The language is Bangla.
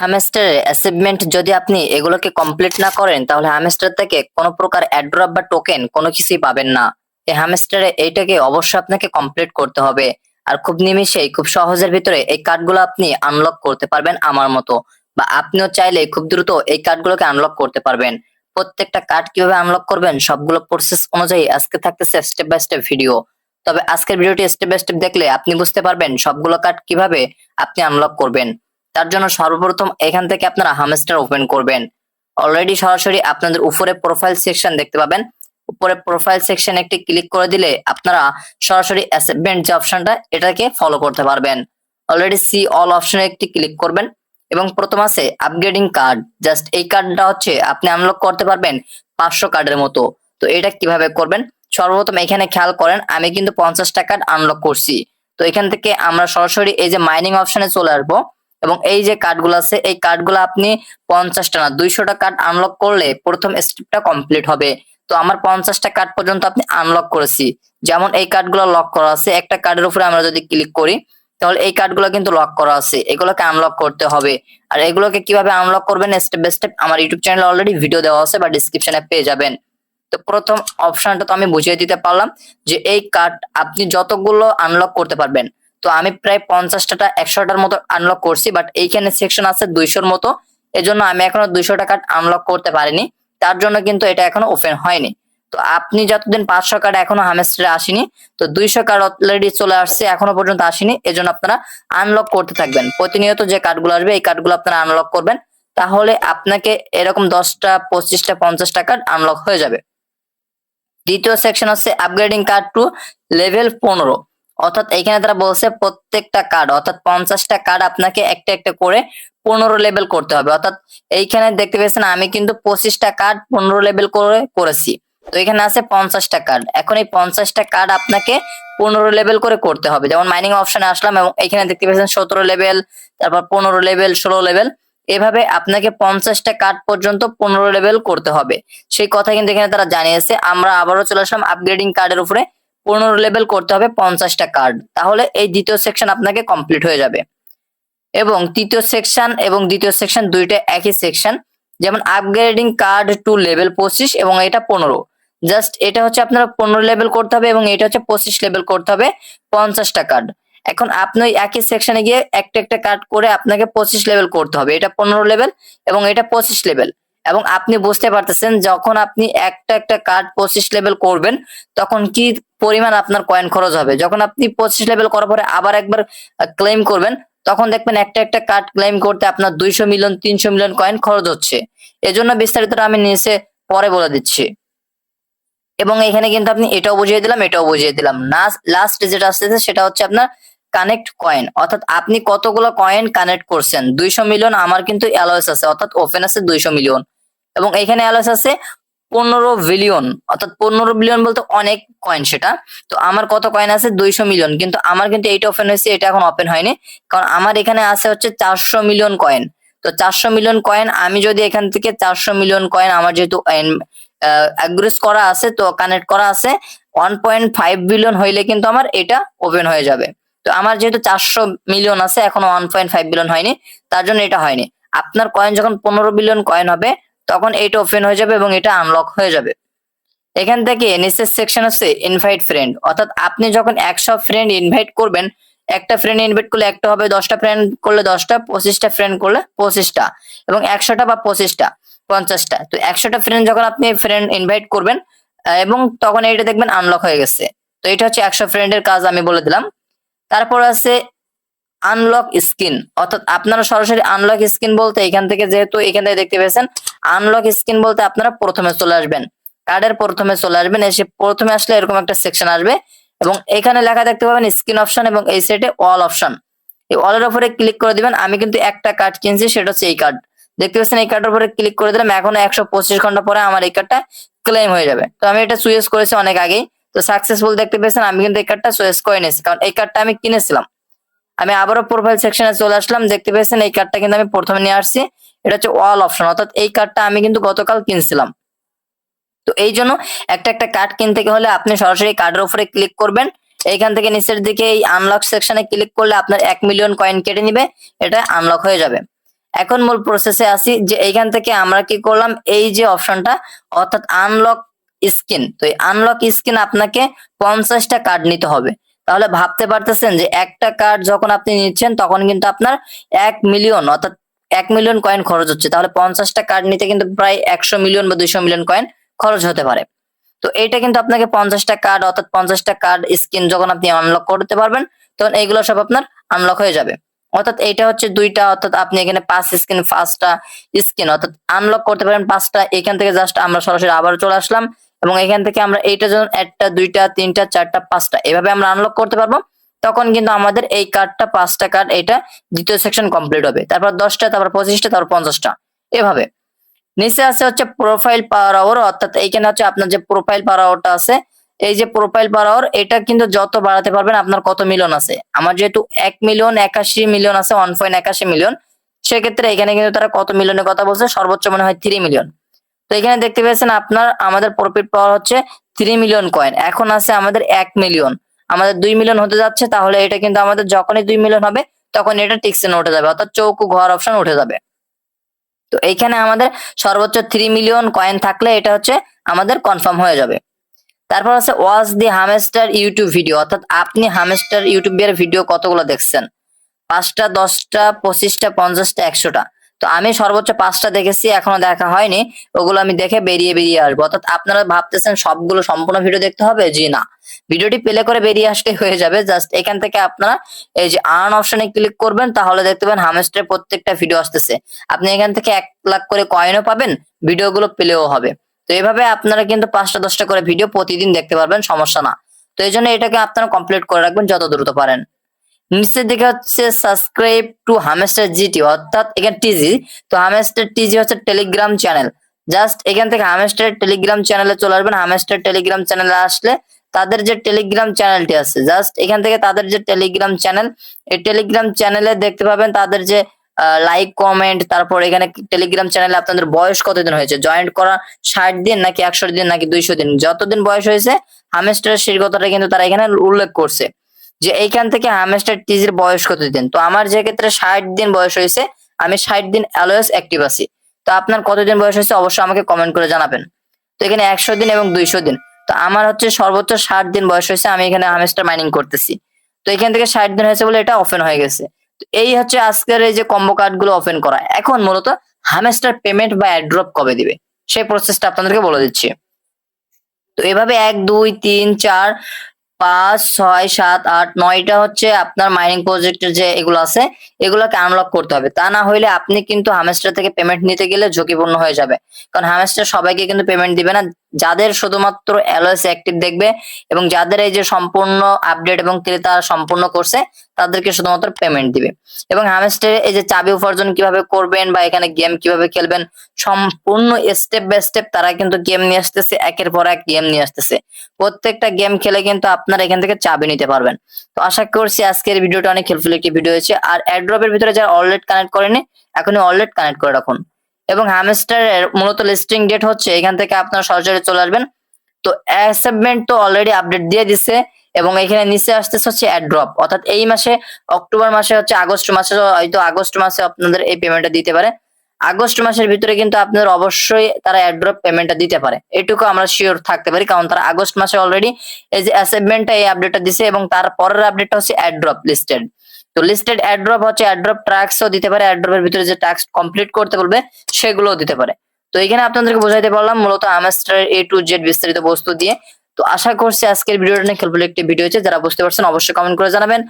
হ্যামস্টারের অ্যাচিভমেন্ট যদি আপনি এগুলোকে কমপ্লিট না করেন তাহলে হ্যামস্টার থেকে কোনো প্রকার অ্যাড্রপ বা টোকেন কোনো কিছুই পাবেন না। এই হ্যামস্টারে এইটাকে অবশ্যই আপনাকে কমপ্লিট করতে হবে। আর খুব নিমিষেই খুব সহজের ভিতরে এই কার্ডগুলো আপনি আনলক করতে পারবেন আমার মতো, বা আপনিও চাইলে খুব দ্রুত এই কার্ডগুলোকে আনলক করতে পারবেন। প্রত্যেকটা কার্ড কিভাবে আনলক করবেন সবগুলো প্রসেস অনুযায়ী আজকে থাকতেছে স্টেপ বাই স্টেপ ভিডিও। তবে আজকের ভিডিওটি স্টেপ বাই স্টেপ দেখলে আপনি বুঝতে পারবেন সবগুলো কার্ড কিভাবে আপনি আনলক করবেন। তার জন্য সর্বপ্রথম এখান থেকে আপনারা হামস্টার ওপেন করবেন। অলরেডি সরাসরি আপনাদের উপরে প্রোফাইল সেকশন দেখতে পাবেন। উপরে প্রোফাইল সেকশন একটি ক্লিক করে দিলে আপনারা সরাসরি অ্যাসাইনমেন্ট যে অপশনটা এটাকে ফলো করতে পারবেন। অলরেডি সি অল অপশনে একটি ক্লিক করবেন এবং প্রথম আছে আপগ্রেডিং কার্ড। জাস্ট এই কার্ডটা হচ্ছে আপনি আনলক করতে পারবেন 500 কার্ডের মতো। তো এটা কিভাবে করবেন সর্বপ্রথম এখানে খেয়াল করেন, আমি কিন্তু 50টা কার্ড আনলক করছি। তো এখান থেকে আমরা সরাসরি এই যে মাইনিং অপশনে চলে আসবো এবং এই যে কার্ডগুলো আছে এই কার্ডগুলো আপনি 50টা না 200টা কার্ড আনলক করলে প্রথম স্টেপটা কমপ্লিট হবে। তো আমার 50টা কার্ড পর্যন্ত আপনি আনলক করেছি। যেমন এই কার্ডগুলো লক করা আছে, একটা কার্ডের উপরে আমরা যদি ক্লিক করি তাহলে এই কার্ডগুলো কিন্তু লক করা আছে, এগুলোকে আনলক করতে হবে। আর এগুলোকে কিভাবে আনলক করবেন স্টেপ বাই স্টেপ আমার ইউটিউব চ্যানেলে অলরেডি ভিডিও দেওয়া আছে বা ডেসক্রিপশনে পেয়ে যাবেন। তো প্রথম অপশনটা তো আমি বুঝিয়ে দিতে পারলাম যে এই কার্ড আপনি যতগুলো আনলক করতে পারবেন। তো আমি প্রায় 50টা 100টার মতো আনলক করছি, বাট এইখানে সেকশন আছে 200র মতো, এজন্য আমি এখনো 200টা কার্ড আনলক করতে পারিনি। তার জন্য কিন্তু এটা এখনো ওপেন হয়নি। তো আপনি যতদিন 500 কার্ড এখনো হামস্টারে আসেনি, তো 200 কার্ড অলরেডি চলে আসছে এখনো পর্যন্ত আসেনি, এজন্য আপনারা আনলক করতে থাকবেন। প্রতিনিয়ত যে কার্ডগুলো আসবে এই কার্ডগুলো আপনারা আনলক করবেন, তাহলে আপনাকে এরকম 10টা 25টা 50টা কার্ড আনলক হয়ে যাবে। দ্বিতীয় সেকশন হচ্ছে আপগ্রেডিং কার্ড টু লেভেল 15। অর্থাৎ এখানে তারা বলছে প্রত্যেকটা কার্ড অর্থাৎ 50টা কার্ড আপনাকে একটা একটা করে 15 লেভেল করতে হবে। অর্থাৎ এইখানে দেখতে পেয়েছেন আমি কিন্তু 25টা কার্ড 15 লেভেল করে করেছি। তো এখানে আছে 50টা কার্ড, এখন এই 50টা কার্ড আপনাকে 15 লেভেল করে করতে হবে। যেমন মাইনিং অপশনে আসলাম এবং এখানে দেখতে পেয়েছেন 17 লেভেল, তারপর 15 লেভেল, 16 লেভেল, এভাবে আপনাকে 50টা কার্ড পর্যন্ত 15 লেভেল করতে হবে। সেই কথা কিন্তু এখানে তারা জানিয়েছে। আমরা আবারও চলে আসলাম আপগ্রেডিং কার্ডের উপরে, 15 লেভেল করতে হবে 50টা কার্ড, তাহলে এই দ্বিতীয় সেকশন আপনাকে কমপ্লিট হয়ে যাবে। এবং তৃতীয় সেকশন এবং দ্বিতীয় সেকশন দুইটা একই সেকশন। যেমন আপগ্রেডিং কার্ড টু লেভেল 25 এবং এটা 15। জাস্ট এটা হচ্ছে আপনারা 15 লেভেল করতে হবে এবং এটা হচ্ছে 25 লেভেল করতে হবে 50টা কার্ড। এখন আপনি ওই একই সেকশনে গিয়ে একটা একটা কার্ড করে আপনাকে 25 লেভেল করতে হবে। এটা 15 লেভেল এবং এটা 25 লেভেল। এবং আপনি বুঝতে পারতেছেন যখন আপনি একটা একটা কার্ড 25 লেভেল করবেন তখন কি পরিমাণ আপনার কয়েন খরচ হবে। যখন আপনি 25 লেভেল করার পরে আবার একবার ক্লেম করবেন তখন দেখবেন একটা একটা কার্ড ক্লেম করতে আপনার 200 মিলিয়ন 300 মিলিয়ন কয়েন খরচ হচ্ছে। এজন্য বিস্তারিতটা আমি নিচে পরে বলে দিচ্ছি। এবং এখানে কিন্তু আপনি এটাও বুঝিয়ে দিলাম এটাও বুঝিয়ে দিলাম। লাস্ট যেটা আসতেছে সেটা হচ্ছে আপনার কানেক্ট কয়েন, অর্থাৎ আপনি কতগুলো কয়েন কানেক্ট করছেন। 200 মিলিয়ন আমার কিন্তু অ্যালয়েস আছে, অর্থাৎ ওপেন আছে 200 মিলিয়ন এবং এখানে অ্যালয়েস আছে 15 বিলিয়ন, অর্থাৎ 15 বিলিয়ন বলতে অনেক কয়েন সেটা। তো আমার কত কয়েন আছে 200 মিলিয়ন, কিন্তু আমার কিন্তু এইটা ওপেন হয়েছে, এটা এখন ওপেন হয়নি, কারণ আমার এখানে আছে হচ্ছে 400 মিলিয়ন কয়েন। তো 400 মিলিয়ন কয়েন আমি যদি এখান থেকে 400 মিলিয়ন কয়েন আমার যেহেতু অ্যাগ্রেস করা আছে তো কানেক্ট করা আছে 1.5 বিলিয়ন হইলে কিন্তু আমার এটা ওপেন হয়ে যাবে। তো আমার যেহেতু 400 মিলিয়ন আছে এখনো 1.5 বিলিয়ন হয়নি, তার জন্য এটা হয়নি। আপনার কয়েন যখন 15 বিলিয়ন কয়েন হবে তখন এটা ওপেন হয়ে যাবে এবং এটা আনলক হয়ে যাবে। এখান থেকে নিচের সেকশন হচ্ছে ইনভাইট ফ্রেন্ড, অর্থাৎ আপনি যখন 100 ফ্রেন্ড ইনভাইট করবেন, একটা ফ্রেন্ড ইনভাইট করলে একটা হবে, 10টা ফ্রেন্ড করলে 10টা, 25টা ফ্রেন্ড করলে 25টা, এবং 100টা বা 25টা 50টা। তো 100টা ফ্রেন্ড যখন আপনি ফ্রেন্ড ইনভাইট করবেন এবং তখন এটা দেখবেন আনলক হয়ে গেছে। তো এটা হচ্ছে 100 ফ্রেন্ডের কাজ আমি বলে দিলাম। তারপর আছে আনলক স্কিন, অর্থাৎ আপনারা সরাসরি আনলক স্কিন বলতে এখান থেকে যেহেতু এখান থেকে দেখতে পেয়েছেন আনলক স্কিন বলতে আপনারা প্রথমে চলে আসবেন, কার্ডের প্রথমে চলে আসবেন। এসে প্রথমে আসলে এরকম একটা সেকশন আসবে এবং এখানে লেখা দেখতে পাবেন স্কিন অপশন এবং এই সাইডে অল অপশন। এই অলের উপরে ক্লিক করে দিবেন। আমি কিন্তু একটা কার্ড কিনছি, সেটা হচ্ছে এই কার্ড দেখতে পাচ্ছেন। এই কার্ডের উপরে ক্লিক করে দিলাম, এখন 125 ঘন্টা পরে আমার এই কার্ডটা ক্লেম হয়ে যাবে। তো আমি এটা চয়েস করেছি অনেক আগেই, তো সাকসেসফুল দেখতে পেয়েছেন। আমি কিন্তু এই কার্ডটা চয়েস করে নিয়েছি কারণ এই কার্ডটা আমি কিনেছিলাম। আমি আবারও প্রোফাইল সেকশনে চলে আসলাম, দেখতে পেয়েছেন এই কার্ডটা কিন্তু আমি প্রথমে নিয়ে আসছি। এটা হচ্ছে অল অপশন, অর্থাৎ এই কার্ডটা আমি কিন্তু গতকাল কিনছিলাম। তো এই জন্য একটা একটা কার্ড কিনতে হলে আপনি সরাসরি কার্ডের উপরে ক্লিক করবেন। এইখান থেকে নিচের দিকে এই আনলক সেকশনে ক্লিক করলে আপনার 1 মিলিয়ন কয়েন কেটে নিবে, এটা আনলক হয়ে যাবে। এখন মূল প্রসেসে আসি যে এইখান থেকে আমরা কি করলাম, এই যে অপশনটা অর্থাৎ আনলক স্কিন, তো এই আনলক স্কিন আপনাকে 50টা কার্ড নিতে হবে। তাহলে ভাবতে পারতেছেন যে একটা কার্ড যখন আপনি নিচ্ছেন তখন কিন্তু আপনার 1 মিলিয়ন অর্থাৎ 1 মিলিয়ন কয়েন খরচ হচ্ছে। তাহলে 50টা কার্ড নিতে কিন্তু প্রায় 100 মিলিয়ন বা 200 মিলিয়ন কয়েন খরচ হতে পারে। তো এইটা কিন্তু আপনাকে 50টা কার্ড অর্থাৎ 50টা কার্ড স্কিন যখন আপনি আনলক করতে পারবেন তখন এইগুলো সব আপনার আনলক হয়ে যাবে। অর্থাৎ এইটা হচ্ছে 2টা, অর্থাৎ আপনি এখানে 5 স্কিন 5টা স্কিন অর্থাৎ আনলক করতে পারেন 5টা। এখান থেকে জাস্ট আমরা সরাসরি আবার চলে আসলাম এবং এখান থেকে আমরা এইটা যখন 1টা 2টা 3টা 4টা 5টা এভাবে আমরা আনলক করতে পারবো, তখন কিন্তু আমাদের এই কার্ডটা 5টা কার্ড এটা দ্বিতীয় সেকশন কমপ্লিট হবে। তারপর 10টা, তারপর 25টা, তারপর 50টা এভাবে। নিচে আছে হচ্ছে প্রোফাইল পাওয়ার আওয়ার, অর্থাৎ এইখানে হচ্ছে আপনার যে প্রোফাইল পাওয়ার আওয়ারটা আছে, এই যে প্রোফাইল পাওয়ার আওয়ার এটা কিন্তু যত বাড়াতে পারবেন আপনার কত মিলিয়ন আছে। আমার যেহেতু 1,81,000,000 আছে, 1.81 মিলিয়ন, সেক্ষেত্রে এখানে কিন্তু তারা কত মিলিয়নের কথা বলছে, সর্বোচ্চ মনে হয় 3 মিলিয়ন। তো এখানে দেখতে পেয়েছেন আপনার আমাদের প্রফিট পাওয়ার হচ্ছে 3 মিলিয়ন কয়েন, এখন আছে আমাদের 1 মিলিয়ন, আমাদের 2 মিলিয়ন হতে যাচ্ছে। তাহলে এটা কিন্তু আমাদের যখনই 2 মিলিয়ন হবে তখন এটা টিকসেনে উঠে যাবে, অর্থাৎ চৌকো ঘর অপশন উঠে যাবে। তো এইখানে আমাদের সর্বোচ্চ 3 মিলিয়ন কয়েন থাকলে এটা হচ্ছে আমাদের কনফার্ম হয়ে যাবে। তারপর আছে watch the hamster YouTube video, অর্থাৎ আপনি হামস্টার ইউটিউবের ভিডিও কতগুলো দেখছেন, 5টা 10টা 25টা 50টা 100টা। তো আমি সর্বোচ্চ 5টা দেখেছি, এখনো দেখা হয়নি, ওগুলো আমি দেখে বেরিয়ে আসবো। অর্থাৎ আপনারা ভাবতেছেন সবগুলো সম্পূর্ণ ভিডিও দেখতে হবে, জি না, ভিডিওটি প্লে করে বেরিয়ে আসলে হয়ে যাবে। জাস্ট এখান থেকে আপনারা এই যে আর্ন অপশনে ক্লিক করবেন, তাহলে দেখতে পাবেন হামস্টারের প্রত্যেকটা ভিডিও আসতেছে। আপনি এখান থেকে 1 লাখ করে কয়েনও পাবেন, ভিডিওগুলো প্লেও হবে। তো এইভাবে আপনারা কিন্তু 5টা 10টা করে ভিডিও প্রতিদিন দেখতে পারবেন, সমস্যা না। তো এই জন্য এটাকে আপনারা কমপ্লিট করে রাখবেন যত দ্রুত পারেন। নিচের দিকে হচ্ছে সাবস্ক্রাইব টু হামস্টার জিটি, অর্থাৎ এখানে টিজি। তো হামস্টার টিজি হচ্ছে টেলিগ্রাম চ্যানেল। জাস্ট এখান থেকে হামস্টার টেলিগ্রাম চ্যানেলে চলে আসবেন। হামস্টার টেলিগ্রাম চ্যানেলে আসলে তাদের যে টেলিগ্রাম চ্যানেলটি আছে, জাস্ট এখান থেকে তাদের যে টেলিগ্রাম চ্যানেল, এই টেলিগ্রাম চ্যানেলে দেখতে পাবেন তাদের যে লাইক কমেন্ট, তারপর এখানে টেলিগ্রাম চ্যানেলে আপনাদের বয়স কতদিন হয়েছে, জয়েন্ট করা 60 দিন নাকি 100 দিন নাকি 200 দিন, যতদিন বয়স হয়েছে হামস্টারের সেই কথাটা কিন্তু তারা এখানে উল্লেখ করছে যে এইখান থেকে হামস্টার টিজির বয়স কতদিন। তো আমার যে ক্ষেত্রে 60 দিন বয়স হয়েছে, আমি 60 দিন অলওয়েজ অ্যাক্টিভ আছি। তো আপনার কতদিন বয়স হয়েছে অবশ্যই আমাকে কমেন্ট করে জানাবেন। তো এখানে 100 দিন এবং 200 দিন, তো আমার হচ্ছে সর্বোচ্চ 60 দিন বয়স হয়েছে, আমি এখানে হামস্টার মাইনিং করতেছি। তো এখান থেকে 60 দিন হয়েছে বলে এটা ওপেন হয়ে গেছে। তো এই হচ্ছে আজকের এই যে কম্বো কার্ড গুলো ওপেন করা। এখন মূলত হামস্টার পেমেন্ট বা অ্যাড্রপ কবে দিবে সেই প্রসেসটা আপনাদেরকে বলে দিচ্ছি। তো এভাবে 1 2 3 4 5 6 7 8 9টা হচ্ছে আপনার মাইনিং প্রজেক্টের যে এগুলো আছে এগুলোকে আনলক করতে হবে। তা না হইলে আপনি কিন্তু হামস্টার থেকে পেমেন্ট নিতে গেলে ঝুঁকিপূর্ণ হয়ে যাবে, কারণ হামস্টার সবাইকে কিন্তু পেমেন্ট দিবে না। যাদের শুধুমাত্র এলওএস অ্যাক্টিভ দেখবে এবং যাদের এই যে সম্পূর্ণ আপডেট এবং ক্রেতা সম্পূর্ণ করছে তাদেরকে শুধুমাত্র পেমেন্ট দিবে। এবং হামস্টারে এই যে চাবি উপার্জন কিভাবে করবেন বা এখানে গেম কিভাবে খেলবেন সম্পূর্ণ স্টেপ বাই স্টেপ তারা কিন্তু গেম নিয়ে আসতেছে, একের পর এক গেম নিয়ে আসতেছে। প্রত্যেকটা গেম খেলে কিন্তু আপনারা এখান থেকে চাবি নিতে পারবেন। তো আশা করছি আজকের ভিডিওটা অনেক হেল্পফুল একটি ভিডিও হয়েছে। আর এয়ারড্রপের ভিতরে যারা অলরেডি কানেক্ট করেনি এখনই অলরেডি কানেক্ট করে রাখুন। এবং হামস্টারের মূলত লিস্টিং ডেট হচ্ছে এখান থেকে আপনারা সরাসরি চলে আসবেন। তো অ্যাসাইনমেন্ট তো অলরেডি আপডেট দিয়ে দিছে এবং এখানে নিচে আসতেছে হচ্ছে এয়ারড্রপ, অর্থাৎ এই মাসে অক্টোবর মাসে হচ্ছে আগস্ট মাসে, হয়তো আগস্ট মাসে আপনাদের এই পেমেন্টটা দিতে পারে। আগস্ট মাসের ভিতরে কিন্তু আপনাদের অবশ্যই তারা এয়ারড্রপ পেমেন্টটা দিতে পারে, এটুকু আমরা শিওর থাকতে পারি, কারণ তারা আগস্ট মাসে অলরেডি এই যে অ্যাসাইনমেন্টটা এই আপডেটটা দিছে এবং তার পরের আপডেটটা হচ্ছে এয়ারড্রপ লিস্টেড। তো লিস্টেড এয়ারড্রপ হচ্ছে এয়ারড্রপ ট্যাক্সও দিতে পারে, এয়ারড্রপের ভিতরে যে ট্যাক্স কমপ্লিট করতে বলবে সেগুলোও দিতে পারে। তো এখানে আপনাদেরকে বোঝাইতে পারলাম মূলত হামস্টার A to Z বিস্তারিত বস্তু দিয়ে। তো আশা করছি আজকের ভিডিওটা অনেক হেল্পফুল একটি ভিডিও হয়েছে, যারা বুঝতে পারছেন অবশ্যই কমেন্ট করে জানাবেন।